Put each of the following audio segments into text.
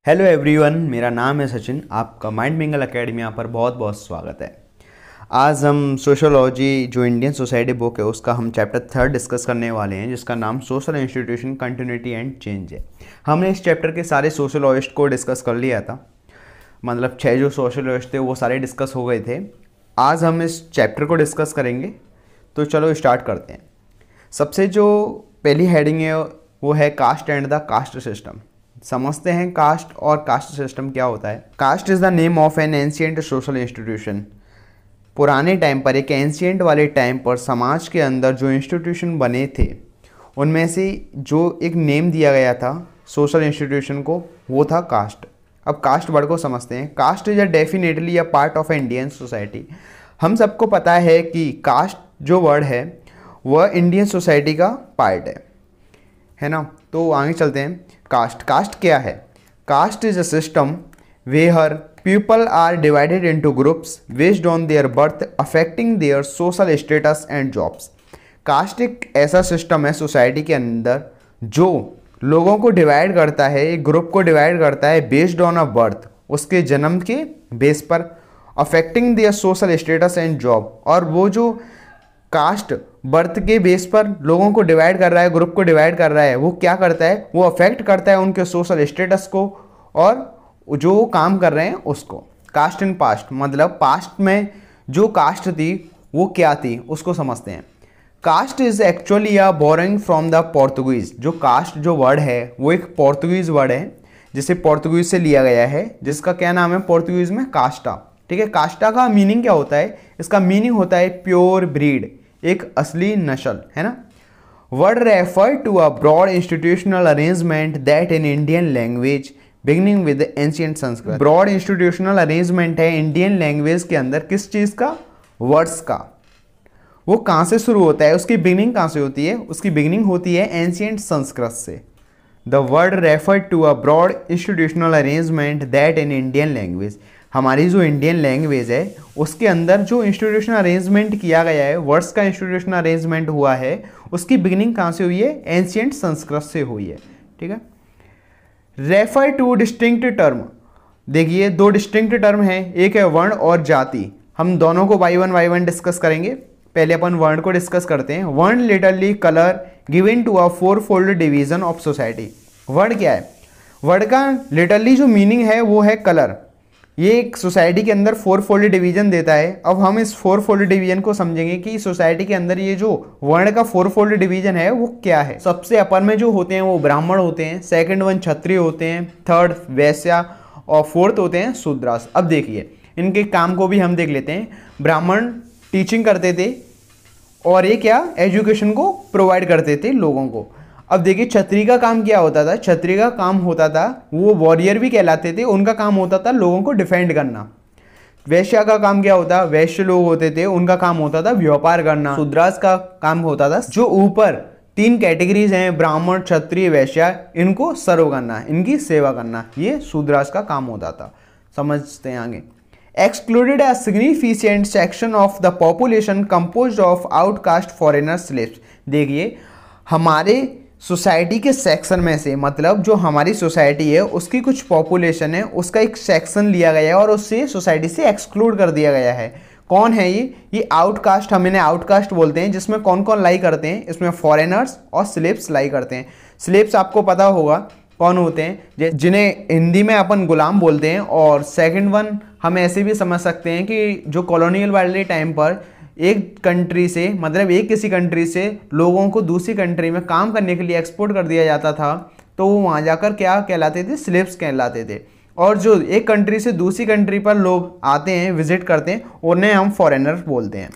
Hello everyone, मेरा नाम है सचिन। आपका माइंड मिंगल एकेडमी यहाँ पर बहुत बहुत स्वागत है। आज हम सोशोलॉजी जो इंडियन सोसाइटी बुक है उसका हम चैप्टर 3 डिस्कस करने वाले हैं, जिसका नाम social institution continuity and change है। हमने इस चैप्टर के सारे सोशोलॉजिस्ट को डिस्कस कर लिया था, मतलब 6 जो सोशोलॉजिस्ट थे वो सारे डिस्कस हो गए थे। आज हम इस चैप्टर को डिस्कस करेंगे, तो चलो स्टार्ट करते हैं। सबसे जो पहली हेडिंग है वो है caste and the caste system. समझते हैं कास्ट और कास्ट सिस्टम क्या होता है। Caste is the name of an ancient social institution. पुराने टाइम पर, एक एंशिएंट वाले टाइम पर समाज के अंदर जो इंस्टीट्यूशन बने थे उनमें से जो एक नेम दिया गया था सोशल इंस्टीट्यूशन को, वो था कास्ट। अब कास्ट वर्ड को समझते हैं। Caste is a definitely a part of Indian society. हम सबको पता है कि कास्ट जो वर्ड है वह इंडियन सोसाइटी का पार्ट है ना। तो आगे चलते हैं। कास्ट क्या है? Caste is a system where people are divided into groups based on their birth affecting their social status and jobs. Caste एक ऐसा सिस्टम है सोसाइटी के अंदर जो लोगों को डिवाइड करता है, एक ग्रुप को डिवाइड करता है बेस्ड ऑन अ बर्थ, उसके जन्म के बेस पर, affecting their social status and job. और वो जो कास्ट बर्थ के बेस पर लोगों को डिवाइड कर रहा है, ग्रुप को डिवाइड कर रहा है, वो क्या करता है? वो अफेक्ट करता है उनके सोशल स्टेटस को और जो वो काम कर रहे हैं उसको। कास्ट इन पास्ट मतलब पास्ट में जो कास्ट थी वो क्या थी उसको समझते हैं। Caste is actually a borrowing from the Portuguese. जो कास्ट जो वर्ड है वो एक पोर्तुगीज वर्ड है जिसे पोर्तुगीज से लिया गया है, जिसका क्या नाम है पोर्तुगीज में? कास्टा। ठीक है। कास्टा का मीनिंग क्या होता है? इसका मीनिंग होता है प्योर ब्रीड, एक असली नस्ल, है ना। Word refer to a broad institutional arrangement that in Indian language beginning with ancient Sanskrit. Broad institutional arrangement है इंडियन लैंग्वेज के अंदर किस चीज़ का? वर्ड्स का। वो कहाँ से शुरू होता है, उसकी बिगिनिंग कहाँ से होती है? उसकी बिगिनिंग होती है एंशिएंट संस्कृत से। The word refer to a broad institutional arrangement that in Indian language. हमारी जो इंडियन लैंग्वेज है उसके अंदर जो इंस्टीट्यूशनल अरेंजमेंट किया गया है, वर्ड्स का इंस्टीट्यूशनल अरेंजमेंट हुआ है, उसकी बिगिनिंग कहाँ से हुई है? एंशिएंट संस्कृत से हुई है। ठीक है। Refer two distinct term. देखिए दो डिस्टिंक्ट टर्म हैं, एक है वर्ण और जाति। हम दोनों को बाई वन डिस्कस करेंगे। पहले अपन वर्ण को डिस्कस करते हैं। Varna literally colour given to a fourfold division of society. Varna क्या है? वर्ण का लिटरली जो मीनिंग है वो है कलर। ये एक सोसाइटी के अंदर फोर फोल्ड डिवीजन देता है। अब हम इस फोर फोल्ड डिवीजन को समझेंगे कि सोसाइटी के अंदर ये जो वर्ण का फोर फोल्ड डिवीजन है वो क्या है। सबसे अपर में जो होते हैं वो ब्राह्मण होते हैं, सेकंड वन क्षत्रिय होते हैं, थर्ड वैश्या और फोर्थ होते हैं शूद्रास। अब देखिए इनके काम को भी हम देख लेते हैं। ब्राह्मण टीचिंग करते थे और ये क्या? एजुकेशन को प्रोवाइड करते थे लोगों को। अब देखिए क्षत्रिय का काम क्या होता था? क्षत्रिय का काम होता था, वो वॉरियर भी कहलाते थे, उनका काम होता था लोगों को डिफेंड करना। वैश्य का काम क्या होता? वैश्य लोग होते थे, उनका काम होता था व्यापार करना। शूद्रास का काम होता था, जो ऊपर 3 कैटेगरीज हैं ब्राह्मण क्षत्रिय वैश्य, इनको सर्व करना, इनकी सेवा करना, ये शूद्रास का काम होता था। समझते हैं आगे। Excluded a significant section of the population composed of outcast foreigner slaves। देखिए हमारे सोसाइटी के सेक्शन में से, मतलब जो हमारी सोसाइटी है उसकी कुछ पॉपुलेशन है, उसका एक सेक्शन लिया गया है और उससे सोसाइटी से एक्सक्लूड कर दिया गया है। कौन है ये आउटकास्ट। हम इन्हें आउटकास्ट बोलते हैं। जिसमें कौन कौन लाई करते हैं? इसमें फॉरेनर्स और स्लेव्स लाई करते हैं। स्लेव्स आपको पता होगा कौन होते हैं, जिन्हें हिंदी में अपन गुलाम बोलते हैं। और सेकंड वन हम ऐसे भी समझ सकते हैं कि जो कॉलोनियल वाले टाइम पर एक कंट्री से, मतलब एक किसी कंट्री से लोगों को दूसरी कंट्री में काम करने के लिए एक्सपोर्ट कर दिया जाता था, तो वो वहाँ जाकर क्या कहलाते थे? स्लेव्स कहलाते थे। और जो एक कंट्री से दूसरी कंट्री पर लोग आते हैं, विजिट करते हैं, उन्हें हम फॉरेनर बोलते हैं।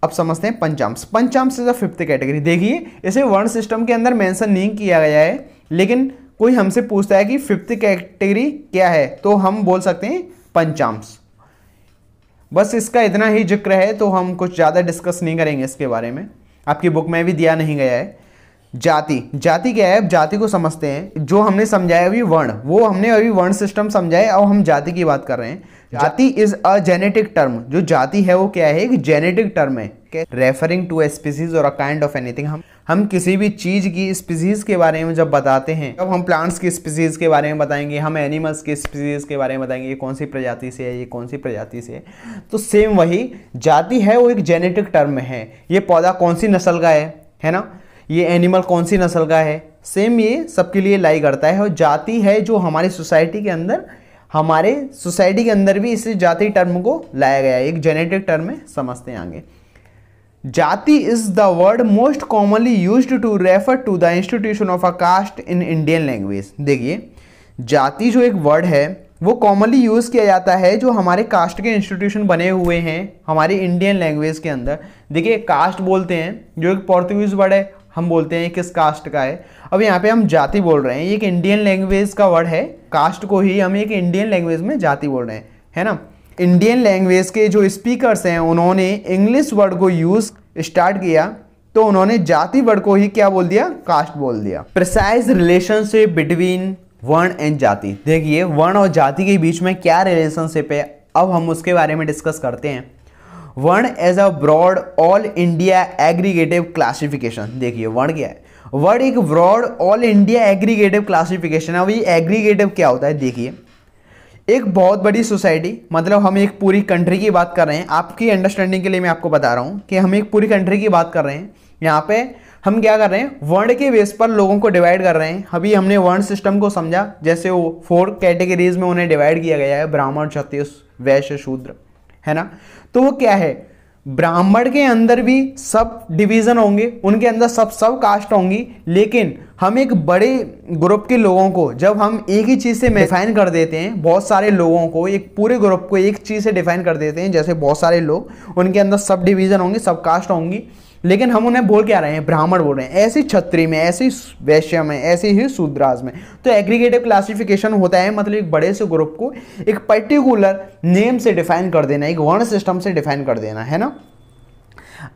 अब समझते हैं पंचाम्स। पंचाम्स इज अ 5th कैटेगरी। देखिए इसे वर्ण सिस्टम के अंदर मेंशन नहीं किया गया है, लेकिन कोई हमसे पूछता है कि 5th कैटेगरी क्या है, तो हम बोल सकते हैं पंचाम्स। बस इसका इतना ही जिक्र है, तो हम कुछ ज़्यादा डिस्कस नहीं करेंगे इसके बारे में, आपकी बुक में भी दिया नहीं गया है। जाति। जाति क्या है? अब जाति को समझते हैं। जो हमने समझाया अभी वर्ण, वो हमने अभी वर्ण सिस्टम समझाया, अब हम जाति की बात कर रहे हैं। जाति इज अ जेनेटिक टर्म, जो जाति है वो क्या है, एक जेनेटिक टर्म है, रेफरिंग टू ए स्पीसीज और अ काइंड ऑफ एनीथिंग। हम किसी भी चीज की स्पीसीज के बारे में जब बताते हैं, जब हम प्लांट्स की स्पीसीज के बारे में बताएंगे, हम एनिमल्स की स्पीसीज के बारे में बताएंगे, ये कौन सी प्रजाति से है, ये कौन सी प्रजाति से है, तो सेम वही जाति है वो एक जेनेटिक टर्म है। ये पौधा कौन सी नस्ल का है ना, ये एनिमल कौन सी नस्ल का है, सेम ये सबके लिए लाई करता है। और जाति है जो हमारी सोसाइटी के अंदर भी इस जाति टर्म को लाया गया है, एक जेनेटिक टर्म है, समझते हैं आगे। Jati is the word most commonly used to refer to the institution of a caste in Indian language. देखिए, जाति जो एक वर्ड है वो कॉमनली यूज किया जाता है जो हमारे कास्ट के इंस्टीट्यूशन बने हुए हैं हमारी इंडियन लैंग्वेज के अंदर। देखिए, कास्ट बोलते हैं जो एक पोर्तुगीज वर्ड है, हम बोलते हैं किस कास्ट का है। अब यहाँ पे हम जाति बोल रहे हैं, ये एक इंडियन लैंग्वेज का वर्ड है, कास्ट को ही हम एक इंडियन लैंग्वेज में जाति बोल रहे हैं, है ना। इंडियन लैंग्वेज के जो स्पीकर्स हैं उन्होंने इंग्लिश वर्ड को यूज स्टार्ट किया तो उन्होंने जाति वर्ड को ही क्या बोल दिया, कास्ट बोल दिया। प्रिसाइज रिलेशनशिप बिटवीन वर्ण एंड जाति। देखिए, वर्ण और जाति के बीच में क्या रिलेशनशिप है, अब हम उसके बारे में डिस्कस करते हैं। Varna as a broad all India aggregative classification. देखिए, वर्ण क्या है, वर्ण एक broad all India aggregative classification है। अब ये एग्रीगेटिव क्या होता है, देखिए, एक बहुत बड़ी सोसाइटी, मतलब हम एक पूरी कंट्री की बात कर रहे हैं, आपकी अंडरस्टैंडिंग के लिए मैं आपको बता रहा हूँ कि हम एक पूरी कंट्री की बात कर रहे हैं। यहाँ पे हम क्या कर रहे हैं, वर्ण के बेस पर लोगों को डिवाइड कर रहे हैं। अभी हमने वर्ण सिस्टम को समझा, जैसे वो 4 कैटेगरीज में उन्हें डिवाइड किया गया है, ब्राह्मण, क्षत्रिय, वैश्य, शूद्र, है ना। तो वो क्या है, ब्राह्मण के अंदर भी सब डिवीजन होंगे, उनके अंदर सब कास्ट होंगी, लेकिन हम एक बड़े ग्रुप के लोगों को जब हम एक ही चीज़ से डिफाइन कर देते हैं, बहुत सारे लोगों को, एक पूरे ग्रुप को एक चीज़ से डिफाइन कर देते हैं, जैसे बहुत सारे लोग, उनके अंदर सब डिवीजन होंगे, सब कास्ट होंगी, लेकिन हम उन्हें बोल क्या रहे हैं, ब्राह्मण बोल रहे हैं। ऐसी क्षत्रिय में, ऐसी वैश्य में, ऐसी ही शूद्रास में। तो एग्रीगेटिव क्लासिफिकेशन होता है, मतलब एक बड़े से ग्रुप को एक पर्टिकुलर नेम से डिफाइन कर देना, एक वर्ण सिस्टम से डिफाइन कर देना, है ना।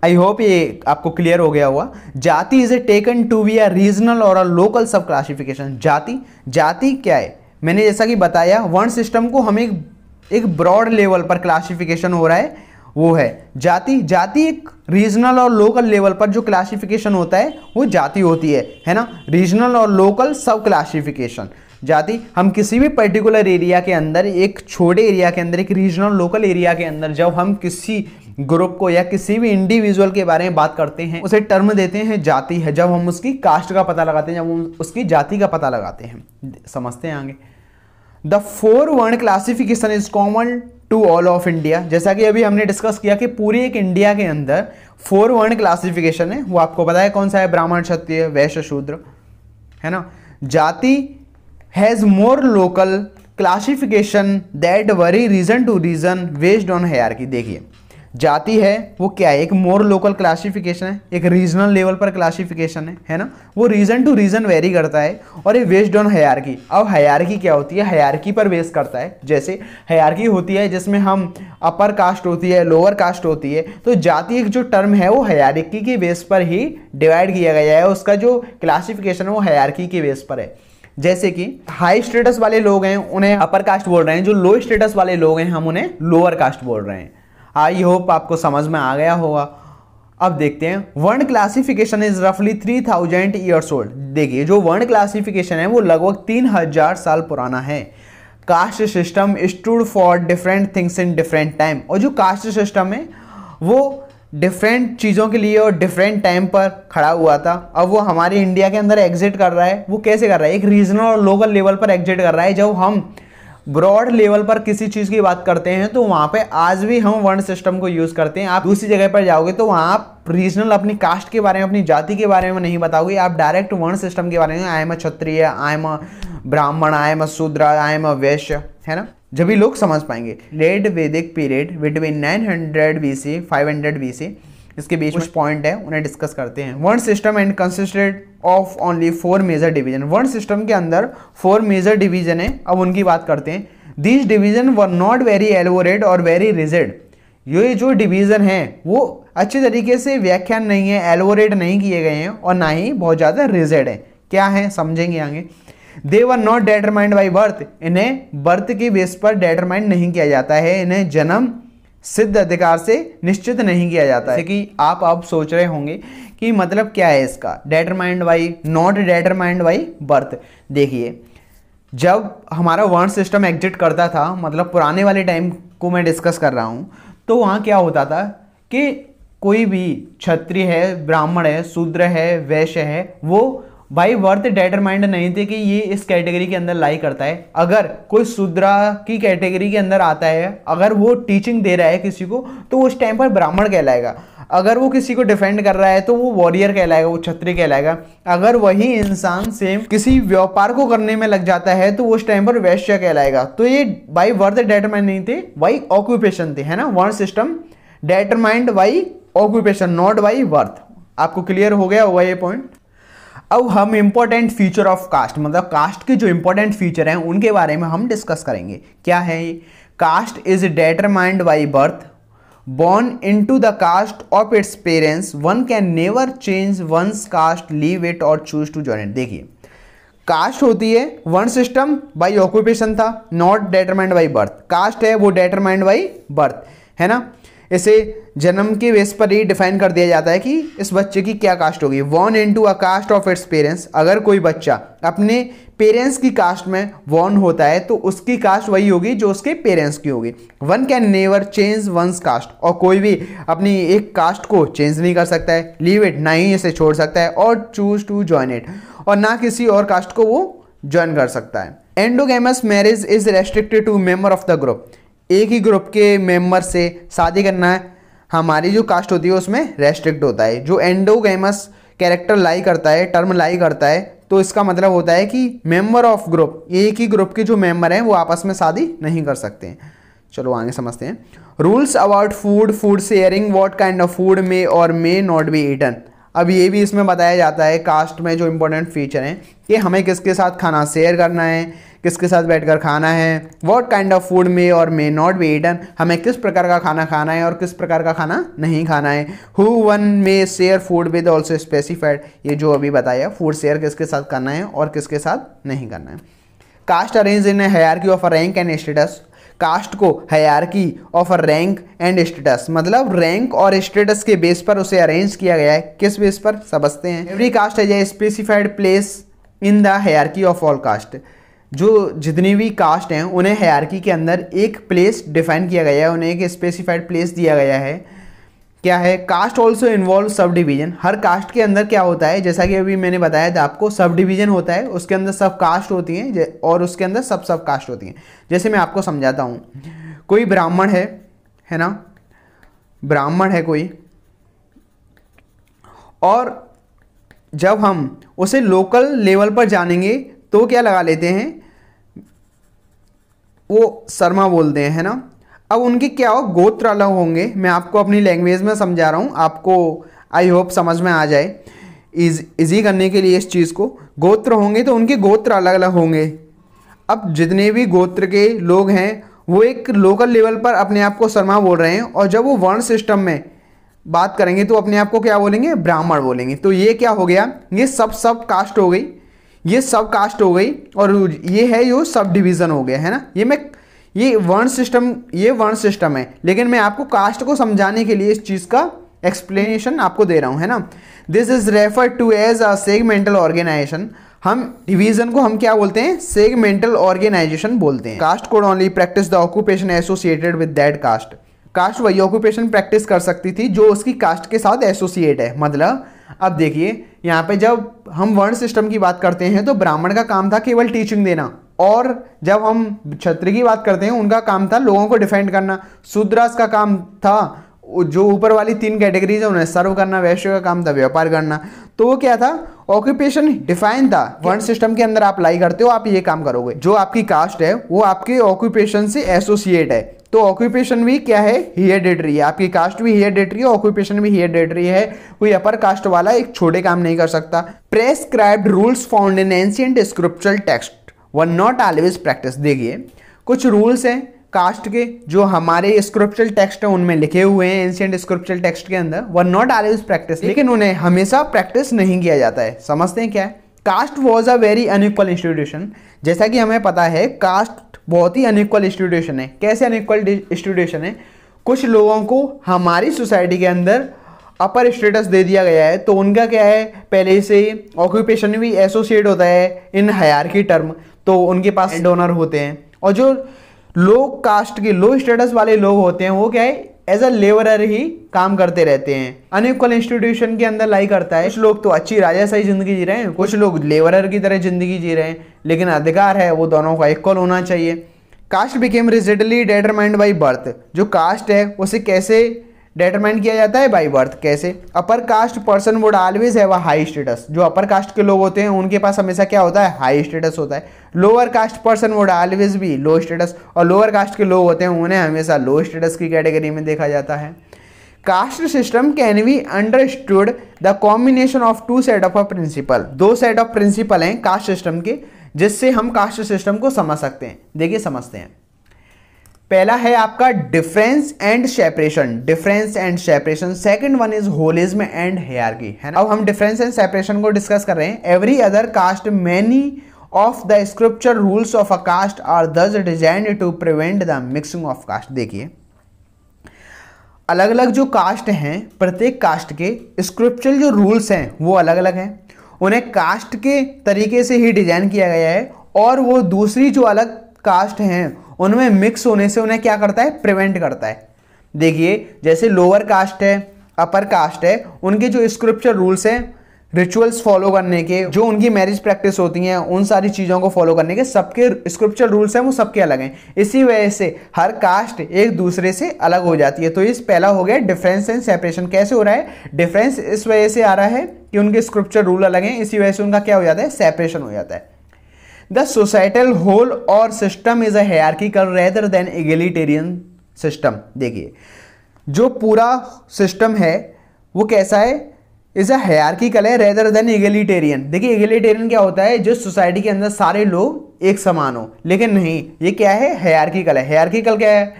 आई होप ये आपको क्लियर हो गया होगा। Jati is a taken to be a regional और अ लोकल सब क्लासिफिकेशन। जाति क्या है, मैंने जैसा कि बताया, वर्ण सिस्टम को हम एक ब्रॉड लेवल पर क्लासिफिकेशन हो रहा है, वो है जाति। जाति एक रीजनल और लोकल लेवल पर जो क्लासिफिकेशन होता है वो जाति होती है ना। रीजनल और लोकल सब क्लासिफिकेशन जाति। हम किसी भी पर्टिकुलर एरिया के अंदर, एक छोटे एरिया के अंदर, एक रीजनल लोकल एरिया के अंदर जब हम किसी ग्रुप को या किसी भी इंडिविजुअल के बारे में बात करते हैं, उसे टर्म देते हैं जाति है। जब हम उसकी कास्ट का पता लगाते हैं, जब हम उसकी जाति का पता लगाते हैं, समझते हैं आगे। The 4 varna classification is common to all of India. जैसा कि अभी हमने डिस्कस किया कि पूरे एक इंडिया के अंदर 4 वर्ण क्लासिफिकेशन है, वो आपको पता है कौन सा है, ब्राह्मण, क्षत्रिय, वैश्य, शूद्र, है ना। Jati has more local classification that vary region to region based on hierarchy. देखिए, जाति है वो क्या है, एक मोर लोकल क्लासिफिकेशन है, एक रीजनल लेवल पर क्लासिफिकेशन है ना। वो रीजन टू रीजन वेरी करता है और ये बेस्ड ऑन हायरार्की। अब हायरार्की क्या होती है, हायरार्की पर बेस करता है। जैसे हायरार्की होती है जिसमें हम अपर कास्ट होती है, लोअर कास्ट होती है, तो जाति एक जो टर्म है वो हायरार्की के बेस पर ही डिवाइड किया गया है, उसका जो क्लासिफिकेशन है वो हायरार्की के बेस पर है। जैसे कि हाई स्टेटस वाले लोग हैं उन्हें अपर कास्ट बोल रहे हैं, जो लो स्टेटस वाले लोग हैं हम उन्हें लोअर कास्ट बोल रहे हैं। आई होप आपको समझ में आ गया होगा। अब देखते हैं, वर्ण क्लासिफिकेशन इज रफली 3000 ईयर्स ओल्ड। देखिए, जो वर्ण क्लासिफिकेशन है वो लगभग 3000 साल पुराना है। Caste system stood for different things in different time. और जो कास्ट सिस्टम है वो डिफरेंट चीज़ों के लिए और डिफरेंट टाइम पर खड़ा हुआ था। अब वो हमारे इंडिया के अंदर एग्जिट कर रहा है। वो कैसे कर रहा है, एक रीजनल और लोकल लेवल पर एग्जिट कर रहा है। जब हम ब्रॉड लेवल पर किसी चीज़ की बात करते हैं तो वहाँ पे आज भी हम वर्ण सिस्टम को यूज़ करते हैं। आप दूसरी जगह पर जाओगे तो वहाँ आप रीजनल अपनी कास्ट के बारे में, अपनी जाति के बारे में नहीं बताओगे, आप डायरेक्ट वर्ण सिस्टम के बारे में, I am a Kshatriya, I am a ब्राह्मण, आई एम अ शूद्र, आई एम अ वैश्य, है ना, जब भी लोग समझ पाएंगे। लेट वैदिक पीरियड बिटवीन 900 BC 500 BC, इसके बीच कुछ पॉइंट है उन्हें डिस्कस करते हैं। Varna system and consisted of only 4 major division. वर्ण सिस्टम के अंदर 4 मेजर डिवीजन है, अब उनकी बात करते हैं। These division were not very elaborate और वेरी रिजिड। ये जो डिवीजन है वो अच्छे तरीके से व्याख्यान नहीं है, एलोबोरेट नहीं किए गए हैं और ना ही बहुत ज़्यादा रिजिड है। क्या है समझेंगे आगे। They were not determined by birth, इन्हें बर्थ की बेस पर डेटरमाइंड नहीं किया जाता है, इन्हें जन्म सिद्ध अधिकार से निश्चित नहीं किया जाता है। जैसे कि आप अब सोच रहे होंगे कि मतलब क्या है इसका, determined by, not determined by birth. देखिए, जब हमारा वर्ण सिस्टम एग्जिस्ट करता था, मतलब पुराने वाले टाइम को मैं डिस्कस कर रहा हूँ, तो वहाँ क्या होता था कि कोई भी क्षत्रिय है, ब्राह्मण है, शूद्र है, वैश्य है, वो बाई बर्थ डेटरमाइंड नहीं थे कि ये इस कैटेगरी के अंदर लाई करता है। अगर कोई शूद्रा की कैटेगरी के अंदर आता है, अगर वो टीचिंग दे रहा है किसी को, तो उस टाइम पर ब्राह्मण कहलाएगा। अगर वो किसी को डिफेंड कर रहा है तो वो वॉरियर कहलाएगा, वो क्षत्रिय कहलाएगा। अगर वही इंसान सेम किसी व्यापार को करने में लग जाता है तो उस टाइम पर वैश्य कहलाएगा। तो ये बाई बर्थ डेटरमाइंड नहीं थे, बाई ऑक्यूपेशन थे, है ना। वर्ण system determined by occupation, not by birth. आपको क्लियर हो गया होगा ये पॉइंट। अब हम इंपॉर्टेंट फीचर ऑफ कास्ट, मतलब कास्ट के जो इंपॉर्टेंट फीचर हैं उनके बारे में हम डिस्कस करेंगे। क्या है ये? Caste is determined by birth, born into the caste of its parents, one can never change one's caste, leave it or choose to join it। देखिए, कास्ट होती है, वर्ण सिस्टम बाई ऑक्यूपेशन था, not determined by birth. Caste है वो determined by birth, है ना। इसे जन्म के बेस पर ही डिफाइन कर दिया जाता है कि इस बच्चे की क्या कास्ट होगी। born into a caste of its parents, अगर कोई बच्चा अपने पेरेंट्स की कास्ट में born होता है तो उसकी कास्ट वही होगी जो उसके पेरेंट्स की होगी। One can never change once caste, और कोई भी अपनी एक कास्ट को चेंज नहीं कर सकता है। लीव इट, ना ही इसे छोड़ सकता है, और चूज टू ज्वाइन इट, और ना किसी और कास्ट को वो ज्वाइन कर सकता है। Endogamous marriage is restricted to member of the group, एक ही ग्रुप के मेंबर से शादी करना है हमारी जो कास्ट होती है उसमें रेस्ट्रिक्ट होता है। जो एंडोगेमस कैरेक्टर लाई करता है, टर्म लाई करता है, तो इसका मतलब होता है कि मेंबर ऑफ ग्रुप, एक ही ग्रुप के जो मेंबर हैं वो आपस में शादी नहीं कर सकते हैं। चलो आगे समझते हैं। Rules about food, food sharing, what kind of food may और मे नॉट बी ईटन। अब ये भी इसमें बताया जाता है कास्ट में जो इंपॉर्टेंट फीचर हैं कि हमें किसके साथ खाना शेयर करना है, किसके साथ बैठकर खाना है। What kind of food may और मे नॉट बी ईटन, हमें किस प्रकार का खाना खाना है और किस प्रकार का खाना नहीं खाना है। Who one may share food with also specified, ये जो अभी बताया, फूड शेयर किसके साथ करना है और किसके साथ नहीं करना है। Caste arrange in hierarchy of rank and status, caste को hierarchy of rank and status, मतलब रैंक और स्टेटस के बेस पर उसे अरेंज किया गया है। किस बेस पर समझते हैं। Every caste has a specified place in the hierarchy of all caste, जो जितनी भी कास्ट हैं उन्हें हायरार्की के अंदर एक प्लेस डिफाइन किया गया है, उन्हें एक स्पेसिफाइड प्लेस दिया गया है। क्या है? Caste also involve subdivision, हर कास्ट के अंदर क्या होता है, जैसा कि अभी मैंने बताया था आपको, सब डिवीजन होता है, उसके अंदर सब कास्ट होती हैं और उसके अंदर सब कास्ट होती हैं। जैसे मैं आपको समझाता हूँ, कोई ब्राह्मण है ना, ब्राह्मण है कोई, और जब हम उसे लोकल लेवल पर जानेंगे तो क्या लगा लेते हैं, वो शर्मा बोलते हैं, है ना। अब उनके क्या हो, गोत्र अलग होंगे। मैं आपको अपनी लैंग्वेज में समझा रहा हूँ, आपको आई होप समझ में आ जाए। इजी करने के लिए इस चीज़ को, गोत्र होंगे तो उनके गोत्र अलग अलग होंगे। अब जितने भी गोत्र के लोग हैं वो एक लोकल लेवल पर अपने आप को शर्मा बोल रहे हैं, और जब वो वर्ण सिस्टम में बात करेंगे तो अपने आप को क्या बोलेंगे, ब्राह्मण बोलेंगे। तो ये क्या हो गया, ये सब कास्ट हो गई, ये सब कास्ट हो गई, और ये है जो सब डिवीज़न हो गया, है ना। ये वर्ण सिस्टम है, लेकिन मैं आपको कास्ट को समझाने के लिए इस चीज़ का एक्सप्लेनेशन आपको दे रहा हूँ, है ना। This is refer to as a segmental organisation, हम डिवीजन को हम क्या बोलते हैं, सेगमेंटल ऑर्गेनाइजेशन बोलते हैं। Caste could only practise the occupation associated with that caste, caste वही ऑक्यूपेशन प्रैक्टिस कर सकती थी जो उसकी कास्ट के साथ एसोसिएट है। मतलब अब देखिए, यहाँ पे जब हम वर्ण सिस्टम की बात करते हैं तो ब्राह्मण का काम था केवल टीचिंग देना, और जब हम क्षत्रिय की बात करते हैं उनका काम था लोगों को डिफेंड करना। शूद्रास का काम था, जो ऊपर वाली 3 कैटेगरीज है उन्हें सर्व करना। वैश्य का काम था व्यापार करना। तो वो क्या था, ऑक्यूपेशन डिफाइन था। वर्ण सिस्टम के अंदर आप लाई करते हो, आप ये काम करोगे। जो आपकी कास्ट है वो आपके ऑक्यूपेशन से एसोसिएट है, तो ऑक्यूपेशन भी क्या है, हेरिडिटरी है। आपकी कास्ट भी हेरिडिटरी है, ऑक्यूपेशन भी हेरिडिटरी है। कोई अपर कास्ट वाला एक छोटे काम नहीं कर सकता। Prescribed rules found in ancient scriptural text were not always practice. देखिए, कुछ रूल्स हैं कास्ट के जो हमारे स्क्रिप्चरल टेक्स्ट है उनमें लिखे हुए हैं, एंशिएंट स्क्रिप्चरल टेक्स्ट के अंदर, वर नॉट ऑलवेज प्रैक्टिस, लेकिन उन्हें हमेशा प्रैक्टिस नहीं किया जाता है। समझते हैं क्या है? Caste was a very unequal institution. जैसा कि हमें पता है कास्ट बहुत ही अनइक्वल इंस्टीट्यूशन है। कैसे अनइक्वल इंस्टीट्यूशन है? कुछ लोगों को हमारी सोसाइटी के अंदर अपर स्टेटस दे दिया गया है, तो उनका क्या है, पहले से ऑक्यूपेशन भी एसोसिएट होता है इन हायरार्की टर्म, तो उनके पास लैंड ओनर होते हैं। और जो लो कास्ट के, लो स्टेटस वाले लोग होते हैं, वो क्या है, एज अ लेबरर ही काम करते रहते हैं। अनइक्वल इंस्टीट्यूशन के अंदर लाई करता है। कुछ लोग तो अच्छी राजाशाही जिंदगी जी रहे हैं, कुछ लोग लेबरर की तरह जिंदगी जी रहे हैं, लेकिन अधिकार है वो दोनों का इक्वल होना चाहिए। Caste became rigidly determined by birth. जो कास्ट है उसे कैसे डिटरमाइन किया जाता है? By birth. कैसे? Upper caste person would always have a high status. जो अपर कास्ट के लोग होते हैं उनके पास हमेशा क्या होता है? हाई स्टेटस होता है। Lower caste person would always be low status. और लोअर कास्ट के लोग होते हैं उन्हें हमेशा लो स्टेटस की कैटेगरी में देखा जाता है। Caste system can be understood the combination of two set of principle. दो सेट ऑफ प्रिंसिपल हैं कास्ट सिस्टम के, जिससे हम कास्ट सिस्टम को समझ सकते हैं। देखिए समझते हैं। पहला है आपका difference and separation. Difference and separation. Second one is holism and hierarchy, है ना। अब हम डिफरेंस एंड सेपरेशन को डिस्कस कर रहे हैं। Every other caste, many of the scripture rules of a caste are thus designed to prevent the mixing of caste. देखिए अलग अलग जो कास्ट हैं, प्रत्येक कास्ट के स्क्रिप्चरल जो रूल्स हैं वो अलग अलग हैं। उन्हें कास्ट के तरीके से ही डिजाइन किया गया है, और वो दूसरी जो अलग कास्ट हैं उनमें मिक्स होने से उन्हें क्या करता है? प्रिवेंट करता है। देखिए जैसे लोअर कास्ट है, अपर कास्ट है, उनके जो स्क्रिप्चर रूल्स हैं, रिचुअल्स फॉलो करने के, जो उनकी मैरिज प्रैक्टिस होती हैं, उन सारी चीज़ों को फॉलो करने के सबके स्क्रिप्चर रूल्स हैं वो सबके अलग हैं। इसी वजह से हर कास्ट एक दूसरे से अलग हो जाती है। तो इस पहला हो गया डिफरेंस एंड सेपरेशन। कैसे हो रहा है? डिफरेंस इस वजह से आ रहा है कि उनके स्क्रिप्चर रूल अलग हैं, इसी वजह से उनका क्या हो जाता है? सेपरेशन हो जाता है। The societal whole or system is a hierarchical rather than egalitarian system। देखिए जो पूरा सिस्टम है वो कैसा है? इज अ हायरार्किकल है rather than egalitarian। देखिए egalitarian क्या होता है? जो सोसाइटी के अंदर सारे लोग एक समान हो, लेकिन नहीं, ये क्या है? हायरार्किकल है। हायरार्किकल क्या है?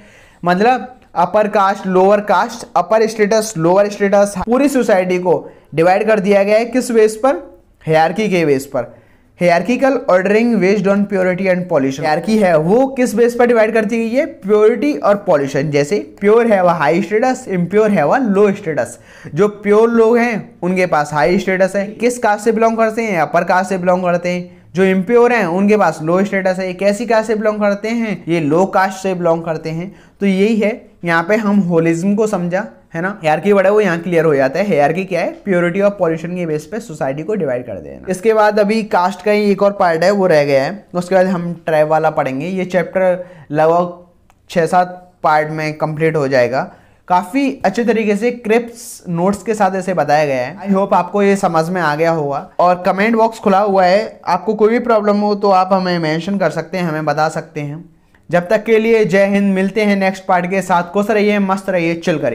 मतलब अपर कास्ट, लोअर कास्ट, अपर स्टेटस, लोअर स्टेटस, पूरी सोसाइटी को डिवाइड कर दिया गया है। किस बेस पर? हायरार्की के बेस पर। Hierarchical ordering based on purity and pollution. Hierarchy है वो किस बेस पर डिवाइड करती गई है? प्योरिटी और पॉल्यूशन। जैसे प्योर है वह हाई स्टेटस, इम्प्योर है वह लो स्टेटस। जो प्योर लोग हैं उनके पास हाई स्टेटस है, किस कास्ट से बिलोंग करते हैं? अपर कास्ट से बिलोंग करते हैं। जो इम्प्योर हैं उनके पास लो स्टेटस है। कैसी कास्ट से बिलोंग करते हैं? ये लो कास्ट से बिलोंग करते हैं। तो यही है, यहाँ पे हम होलिज्म को समझा, है ना। हायरार्की बड़ा वो यहाँ क्लियर हो जाता है। हायरार्की क्या है? प्योरिटी और पॉल्यूशन के बेस पे सोसाइटी को डिवाइड कर देना। इसके बाद अभी कास्ट का ही एक और पार्ट है वो रह गया है, उसके बाद हम ट्राइब वाला पढ़ेंगे। ये चैप्टर लगभग 6-7 पार्ट में कंप्लीट हो जाएगा। काफ़ी अच्छे तरीके से क्रिप्स नोट्स के साथ ऐसे बताया गया है। आई होप आपको ये समझ में आ गया होगा। और कमेंट बॉक्स खुला हुआ है, आपको कोई भी प्रॉब्लम हो तो आप हमें मेंशन कर सकते हैं, हमें बता सकते हैं। जब तक के लिए जय हिंद। मिलते हैं नेक्स्ट पार्ट के साथ। खुश रहिए, मस्त रहिए, चिल करिए।